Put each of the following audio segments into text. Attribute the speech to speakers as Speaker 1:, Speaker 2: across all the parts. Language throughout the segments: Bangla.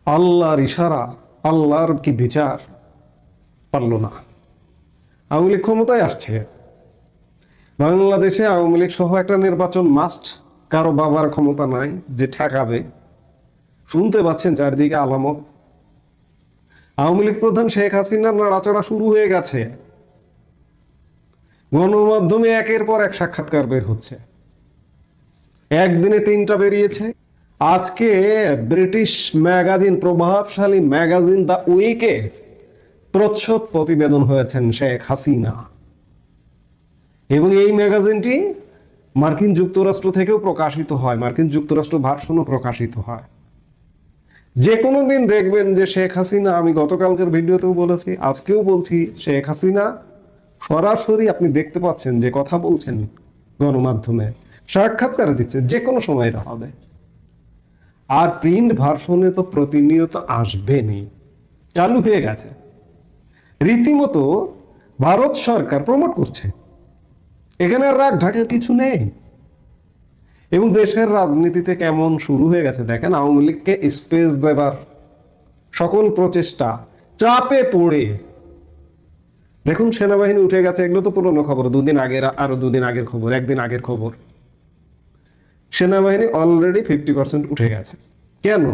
Speaker 1: আল্লাহর ইশারা, আল্লাহর কি বিচার, পারল না। আওয়ামী লীগ ক্ষমতায় আসছে, বাংলাদেশে আওয়ামী লীগ সহ একটা নির্বাচন মাস্ট। কারো বাবার ক্ষমতা নাই যে ঠেকাবে। শুনতে পাচ্ছেন চারিদিকে আলামত। আওয়ামী লীগ প্রধান শেখ হাসিনার নাড়াচাড়া শুরু হয়ে গেছে। গণমাধ্যমে একের পর এক সাক্ষাৎকার বের হচ্ছে, একদিনে 3টা বেরিয়েছে। আজকে ব্রিটিশ ম্যাগাজিন, প্রভাবশালী ম্যাগাজিন দ্য উইকে প্রচ্ছদ প্রতিবেদন হয়েছেন শেখ হাসিনা, এবং এই ম্যাগাজিনটি মার্কিন যুক্তরাষ্ট্র থেকেও প্রকাশিত হয়, মার্কিন যুক্তরাষ্ট্র ভার্সনও প্রকাশিত হয়। যে কোনো দিন দেখবেন যে শেখ হাসিনা, আমি গতকালকের ভিডিওতেও বলেছি, আজকেও বলছি, শেখ হাসিনা সরাসরি আপনি দেখতে পাচ্ছেন যে কথা বলছেন গণমাধ্যমে, সাক্ষাৎকার দিচ্ছে, যে কোনো সময় এটা হবে। আর প্রিন্ট ভার্সনে তো প্রতিনিয়ত আসবেনি, চালু হয়ে গেছে। রীতিমতো ভারত সরকার প্রমোট করছে, এখানে আর রাগ ঢাকার কিছু নেই। এবং দেশের রাজনীতিতে কেমন শুরু হয়ে গেছে দেখেন, আওয়ামী লীগকে স্পেস দেবার সকল প্রচেষ্টা চাপে পড়ে দেখুন সেনাবাহিনী উঠে গেছে। এগুলো তো পুরনো খবর, দুদিন আগের, আরো দুদিন আগের খবর, একদিন আগের খবর। সেনাবাহিনী অলরেডি 50% উঠে গেছে। কেন?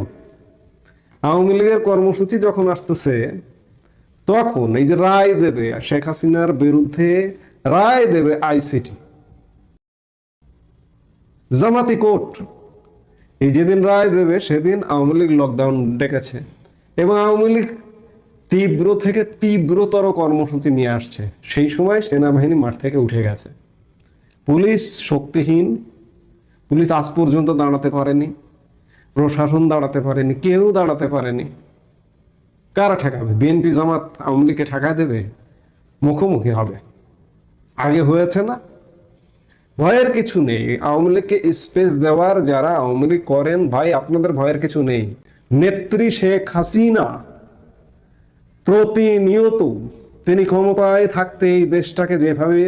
Speaker 1: আওয়ামী লীগের কর্মসূচি যখন আসতেছে, তখন এই যে রায় দেবে শেখ হাসিনার বিরুদ্ধে, রায় দেবে আইসিটি, জামাতি কোর্ট, এই যেদিন রায় দেবে সেদিন আওয়ামী লীগ লকডাউন ডেকেছে, এবং আওয়ামী লীগ তীব্র থেকে তীব্রতর কর্মসূচি নিয়ে আসছে। সেই সময় সেনাবাহিনী মাঠ থেকে উঠে গেছে। পুলিশ শক্তিহীন, পুলিশ আজ পর্যন্ত দাঁড়াতে পারেনি, প্রশাসন দাঁড়াতে পারেনি, কেউ দাঁড়াতে পারেনি। কারা ঠেকাবে? বিএনপি জামাত আওয়ামী লীগকে ঠেকায় দেবে? মুখোমুখি হবে। আগে হয়েছে না? ভয়ের কিছু নেই। আওয়ামী লীগকে স্পেস দেওয়ার যারা আওয়ামী লীগ করেন, ভাই আপনাদের ভয়ের কিছু নেই। নেত্রী শেখ হাসিনা প্রতিনিয়ত তিনি ক্ষমতায় থাকতে এই দেশটাকে যেভাবে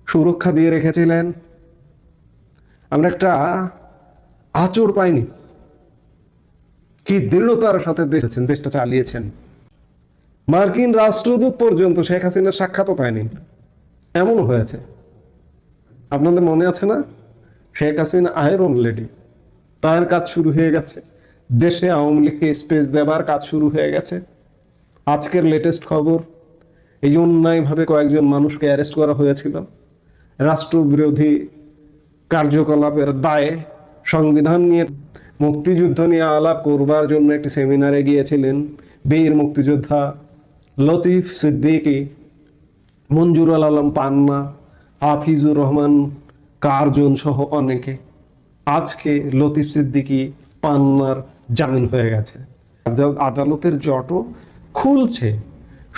Speaker 1: সুরক্ষা দিয়ে রেখেছিলেন, আমরা একটা আঁচড় পাইনি। কি দৃঢ়তার সাথে দেশটা চালিয়েছেন। মার্কিন রাষ্ট্রদূত পর্যন্ত শেখ হাসিনার সাক্ষাৎও পায়নি, এমন হয়েছে। আপনাদের মনে আছে না? শেখ হাসিনা আয়রন লেডি, তার কাজ শুরু হয়ে গেছে। দেশে আওয়ামী লীগকে স্পেস দেবার কাজ শুরু হয়ে গেছে। আজকের লেটেস্ট খবর, এই যে অন্যায়ভাবে কয়েকজন মানুষকে অ্যারেস্ট করা হয়েছিল রাষ্ট্রবিরোধী কার্যকলাপের দায়ে। সংবিধান নিয়ে, মুক্তিযুদ্ধ নিয়ে আলাপ করবার জন্য একটি সেমিনারে গিয়েছিলেন বীর মুক্তিযোদ্ধা লতিফ সিদ্দিকী, মঞ্জুরুল আলম পান্না, হাফিজুর রহমান কার্জন সহ অনেকে। আজকে লতিফ সিদ্দিকী, পান্নার জামিন হয়ে গেছে। আদালতের জটও খুলছে।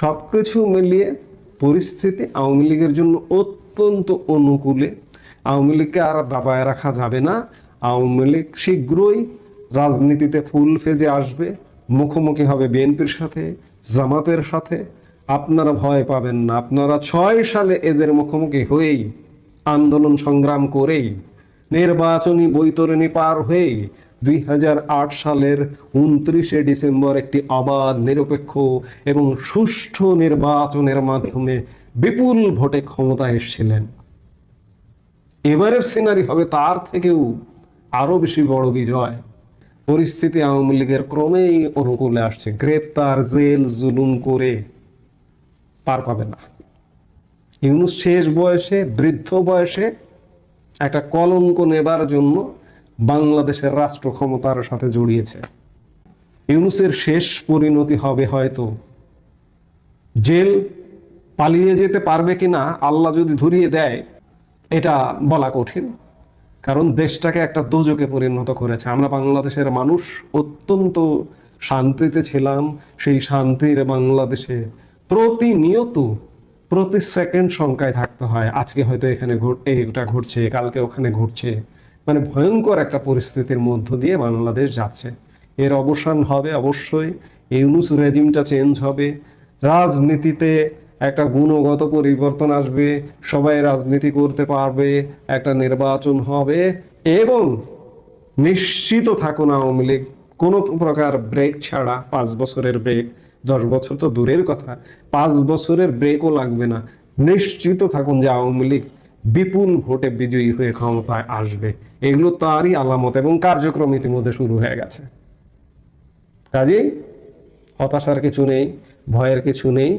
Speaker 1: সবকিছু মিলিয়ে পরিস্থিতি আওয়ামী লীগের জন্য অত্যন্ত অনুকূলে। আওয়ামী লীগকে আর দাবায় রাখা যাবে না। আওয়ামী লীগ শীঘ্রই রাজনীতিতে ফুল ফেজে আসবে, মুখোমুখি হবে বিএনপির সাথে, জামাতের সাথে। আপনারা ভয় পাবেন না। আপনারা 6 সালে এদের মুখোমুখি হয়েই, আন্দোলন সংগ্রাম করেই, নির্বাচনী বৈতরণী পার হয়েই 2008 সালের 29শে ডিসেম্বর একটি অবাধ, নিরপেক্ষ এবং সুষ্ঠু নির্বাচনের মাধ্যমে বিপুল ভোটে ক্ষমতায় এসেছিলেন। এবারের সিনারি হবে তার থেকেও আরো বেশি বড় বিজয়। পরিস্থিতি আওয়ামী লীগের ক্রমেই অনুকূলে আসছে। গ্রেপ্তার, জেল জুলুম করে পার পাবে না। ইউনূস শেষ বয়সে, বৃদ্ধ বয়সে একটা কলঙ্ক নেবার জন্য বাংলাদেশের রাষ্ট্র ক্ষমতার সাথে জড়িয়েছে। ইউনূসের শেষ পরিণতি হবে হয়তো জেল। পালিয়ে যেতে পারবে কিনা আল্লাহ যদি ধরিয়ে দেয়, এটা বলা কঠিন। কারণ দেশটাকে একটা দোজকে পরিণত করেছে। আমরা বাংলাদেশের মানুষ অত্যন্ত শান্তিতে ছিলাম। সেই শান্তির বাংলাদেশে প্রতিনিয়ত, প্রতি সেকেন্ড শঙ্কায় থাকতে হয়। আজকে হয়তো এখানে এটা ঘটছে, কালকে ওখানে ঘটছে। মানে ভয়ঙ্কর একটা পরিস্থিতির মধ্য দিয়ে বাংলাদেশ যাচ্ছে। এর অবসান হবে অবশ্যই। ইউনূস রেজিমটা চেঞ্জ হবে। রাজনীতিতে একটা গুণগত পরিবর্তন আসবে। সবাই রাজনীতি করতে পারবে। একটা নির্বাচন হবে। এবং নিশ্চিত থাকুন, আওয়ামী লীগ কোনো প্রকার ব্রেক ছাড়া, 5 বছরের ব্রেক, 10 বছর তো দূরের কথা, 5 বছরের ব্রেকও লাগবে না, নিশ্চিত থাকুন যে আওয়ামী লীগ বিপুল ভোটে বিজয়ী হয়ে ক্ষমতায় আসবে। এগুলো তারই আলামত এবং কার্যক্রম ইতিমধ্যে শুরু হয়ে গেছে। কাজেই হতাশার কিছু নেই, ভয়ের কিছু নেই।